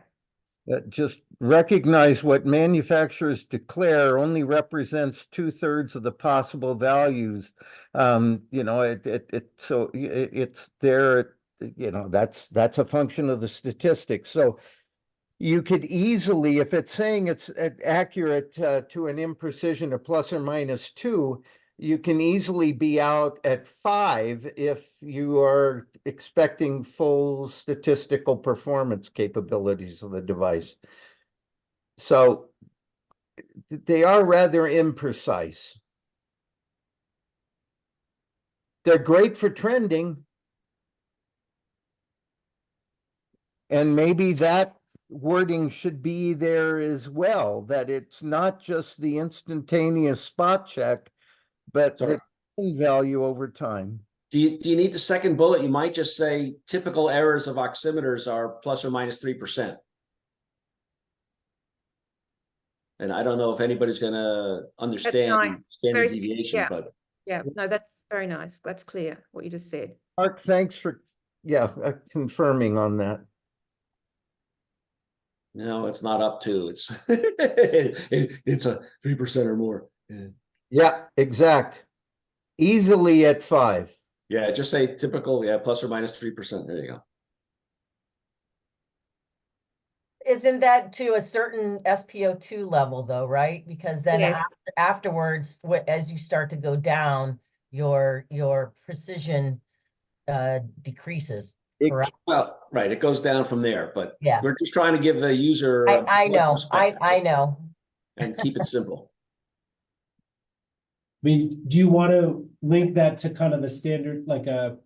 Just recognize what manufacturers declare only represents 2/3 of the possible values. You know, it's there, you know, that's a function of the statistics. So you could easily, if it's saying it's accurate to an imprecision of ±2, you can easily be out at 5 if you are expecting full statistical performance capabilities of the device. So they are rather imprecise. They're great for trending. And maybe that wording should be there as well, that it's not just the instantaneous spot check, but Sorry. the value over time. Do you need the second bullet? You might just say typical errors of oximeters are ±3%. And I don't know if anybody's going to understand nice. standard Very- deviation, yeah. but Yeah, no, that's very nice. That's clear what you just said. Mark, thanks for, confirming on that. no, it's not up to. It's it's a 3% or more. Yeah. Yeah, exact. Easily at 5. Yeah, just say typical, yeah, ±3%. There you go. Isn't that to a certain SpO2 level though, right? Because then Yes. afterwards, as you start to go down, your precision decreases. Correct? Well, right, it goes down from there, but Yeah. we're just trying to give the user I know, perspective I know. and keep it simple. I mean, do you want to link that to kind of the standard, like a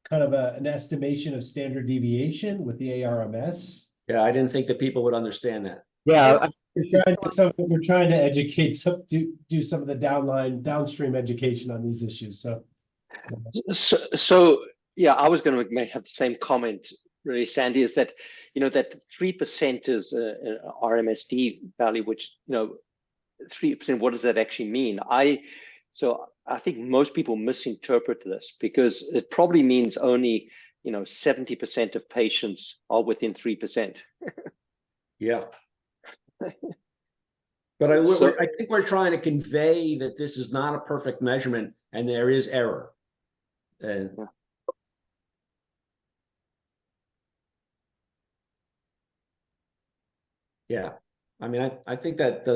kind of an estimation of standard deviation with the ARMS? Yeah, I didn't think that people would understand that. Yeah, We're trying to educate, do some of the downstream education on these issues, so. So yeah, I was going to have the same comment, really, Sandy, is that, you know, that 3% is an RMSD value, which, you know, 3%, what does that actually mean? So I think most people misinterpret this because it probably means only, 70% of patients are within 3%. Yeah. But So- I think we're trying to convey that this is not a perfect measurement and there is error. And yeah, I mean, I think that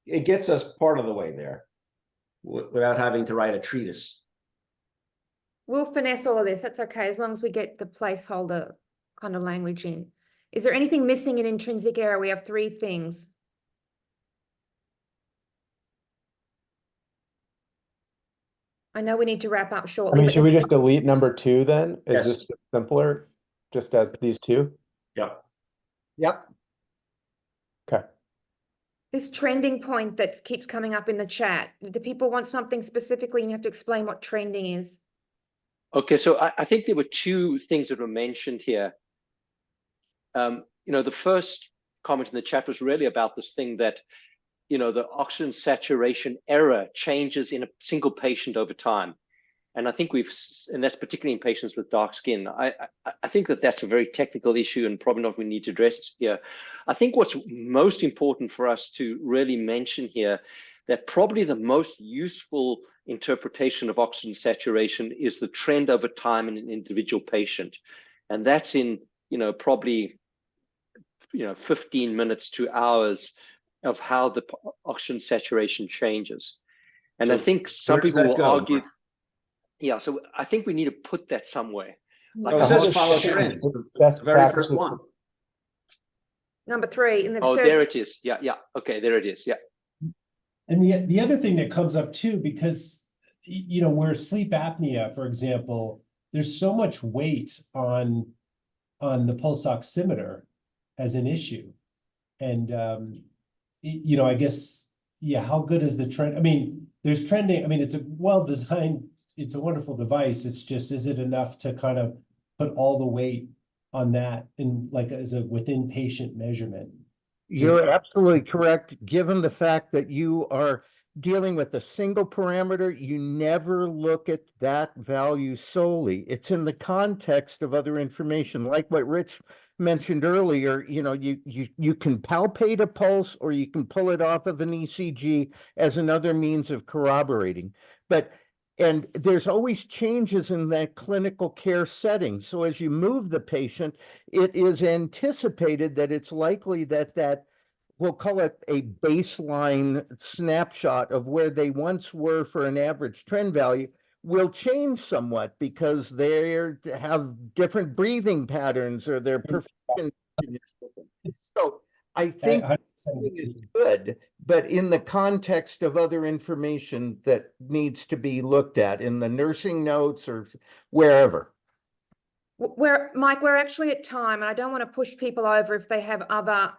it gets us part of the way there without having to write a treatise. We'll finesse all of this. That's okay, as long as we get the placeholder kind of language in. Is there anything missing in intrinsic error? We have 3 things. I know we need to wrap up I shortly, mean, but should we there's- just delete number 2 then? Is this Yes. simpler, just as these 2? Yep. Yep. Okay. this trending point that keeps coming up in the chat, do people want something specifically and you have to explain what trending is? Okay, so I think there were 2 things that were mentioned here. The first comment in the chat was really about this thing that, the oxygen saturation error changes in a single patient over time. And I think and that's particularly in patients with dark skin. I think that that's a very technical issue and probably not we need to address here. I think what's most important for us to really mention here, that probably the most useful interpretation of oxygen saturation is the trend over time in an individual patient. And that's in, probably, 15 minutes to hours of how the oxygen saturation changes. And I think some people will argue. Yeah, so I think we need to put that somewhere. Like Oh, it says follow trends. Best The very first practices. one. number 3 in the Oh, third. there it is. Yeah. Okay, there it is. Yeah. And the other thing that comes up too, because where sleep apnea, for example, there's so much weight on the pulse oximeter as an issue. And I guess, yeah, how good is the trend? I mean, there's trending. I mean, it's a well-designed, it's a wonderful device. It's just, is it enough to kind of put all the weight on that in like as a within patient measurement? You're absolutely correct. Given the fact that you are dealing with a single parameter, you never look at that value solely. It's in the context of other information, like what Rich mentioned earlier. You can palpate a pulse or you can pull it off of an ECG as another means of corroborating. And there's always changes in that clinical care setting. So as you move the patient, it is anticipated that it's likely that we'll call it a baseline snapshot of where they once were for an average trend value will change somewhat because they have different breathing patterns or their perfusion. So I think is good, but in the context of other information that needs to be looked at in the nursing notes or wherever. Mike, we're actually at time and I don't want to push people over if they have other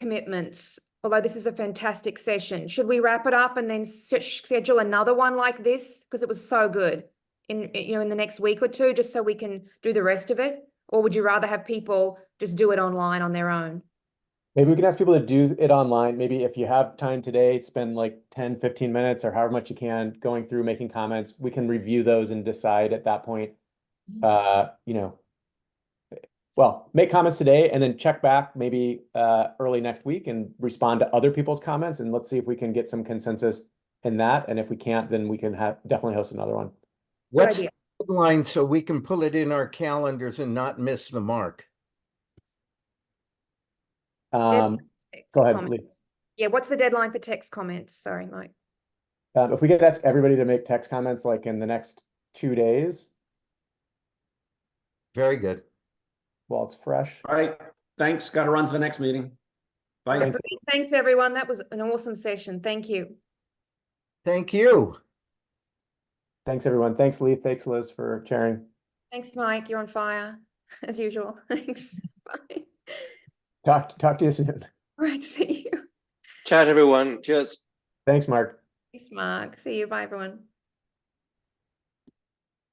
commitments, although this is a fantastic session. Should we wrap it up and then schedule another one like this? Because it was so good in the next week or 2, just so we can do the rest of it? Or would you rather have people just do it online on their own? Maybe we can ask people to do it online. Maybe if you have time today, spend like 10, 15 minutes or however much you can going through making comments. We can review those and decide at that point, well, make comments today and then check back maybe early next week and respond to other people's comments. And let's see if we can get some consensus in that. And if we can't, then we can definitely host another one. What's the deadline so we can pull it in our calendars and not miss the mark? Go ahead, Lee. Yeah, what's the deadline for text comments? Sorry, Mike. If we could ask everybody to make text comments like in the next 2 days. Very good. While it's fresh. All right. Thanks. Got to run to the next meeting. Bye. Thanks, everyone. That was an awesome session. Thank you. Thank you. Thanks, everyone. Thanks, Lee. Thanks, Liz, for chairing. Thanks, Mike. You're on fire, as usual. Thanks. Bye. Talk to you soon. All right, see you. Chat, everyone. Cheers. Thanks, Mark. Thanks, Mark. See you. Bye, everyone.